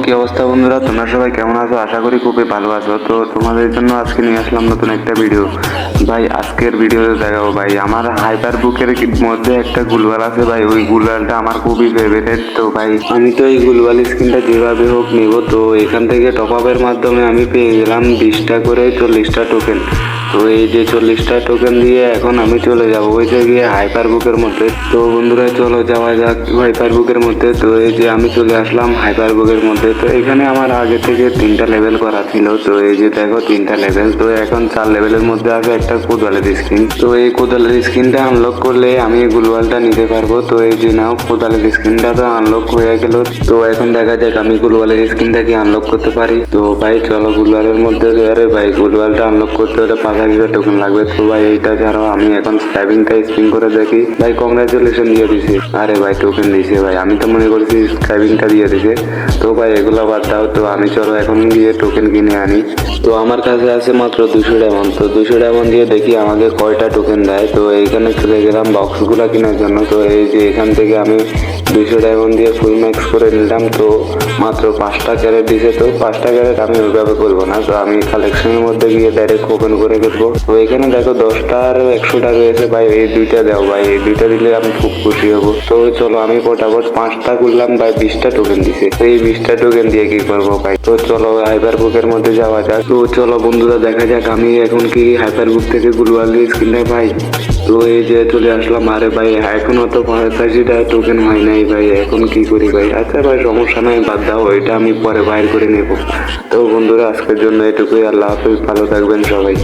কি অবস্থা বন্ধুরা, তোমরা সবাই কেমন আছো? আশা করি খুবই ভালো আছো। তো তোমাদের জন্য আজকে নিয়ে আসলাম নতুন একটা ভিডিও। ভাই আজকের ভিডিওতে দেখাবো ভাই আমার হাইপার বুকের মধ্যে একটা গুলওয়াল আছে ভাই, ওই গুলওয়ালটা আমার খুবই ফেভারিট। তো ভাই আমি তো এই গুলওয়াল স্কিনটা যেভাবে হোক নিব। তো এখান থেকে টপ আপের মাধ্যমে আমি পেয়ে গেলাম 20টা করে 40টা টোকেন। তো এই যে 40টা টোকেন দিয়ে এখন আমি চলে যাব ওই জায়গায় হাইপার বুকের মধ্যে। তো বন্ধুরা চলো যাওয়া যাক হাইপার বুকের মধ্যে। তো এই যে আমি চলে আসলাম হাইপার বুকের মধ্যে। তো এখানে আমার আগে থেকে 3টা লেভেল করা ছিল। তো এই যে দেখো 3টা লেভেল। তো এখন 4 লেভেলের মধ্যে আছে একটা কোদালের স্কিন। তো এই কোদালের স্কিনটা আনলক করলে আমি এই গুলওয়ালটা নিতে পারবো। তো এই যে নাও কোদালের স্কিনটা তো আনলক হয়ে গেল। তো এখন দেখা যাক আমি গুলওয়ালের স্কিনটা কি আনলক করতে পারি। তো ভাই চলো গুলওয়ালের মধ্যে। আরে ভাই গুলওয়ালটা আনলক করতে হলে 5000 টোকেন লাগবে। তো ভাই এইটা ছাড়াও আমি এখন স্ক্রাইবিংটা স্পিন করে দেখি। ভাই কংগ্রাচুলেশন দিয়ে দিছে। আরে ভাই টোকেন দিছে ভাই, আমি তো মনে করছি স্ক্রাইবিংটা দিয়ে দিছে। তো ভাই এগুলো বাদ দাও। তো আমি চলো এখন গিয়ে টোকেন কিনে আনি। তো আমার কাছে আছে মাত্র 200 ডায়মন্ড। তো 200 ডায়মন্ড দিয়ে দেখি আমাকে কয়টা টোকেন দেয়। তো এইখানে চলে গেলাম বক্সগুলো কেনার জন্য। তো এই যে এখান থেকে আমি 200 ডায়মন্ড দিয়ে ফুল ম্যাক্স করে নিলাম। তো মাত্র 5টা ক্যারেট দিছে। তো 5টা ক্যারেট আমি ওইভাবে করবো না, তো আমি কালেকশনের মধ্যে গিয়ে ডাইরেক্ট ওপেন করে ফেলবো। তো এখানে দেখো 10টা আর 100টা রয়েছে ভাই, এই দুইটা দাও ভাই, এই দুইটা দিলে আমি খুব খুশি হবো। তো চলো আমি ফটাফট 5টা করলাম ভাই, 20টা টোকেন দিছে। তো এই 20টা টোকেন দিয়ে কি করবো ভাই? তো চলো হাইপার বুকের মধ্যে যাওয়া যাক। তো চলো বন্ধুরা দেখা যাক আমি এখন কি হাইপার বুক থেকে গুলওয়াল স্কিনটা পাই। তো এই যে চলে আসলাম। আরে ভাই এখনো তো 85টা টোকেন হয় নাই ভাই, এখন কি করি ভাই? আচ্ছা ভাই সমস্যা নাই, বাদ দাও, এটা আমি পরে বাইর করে নেব। তো বন্ধুরা আজকের জন্য এটুকুই। আল্লাহ হাফেজ, ভালো থাকবেন সবাই।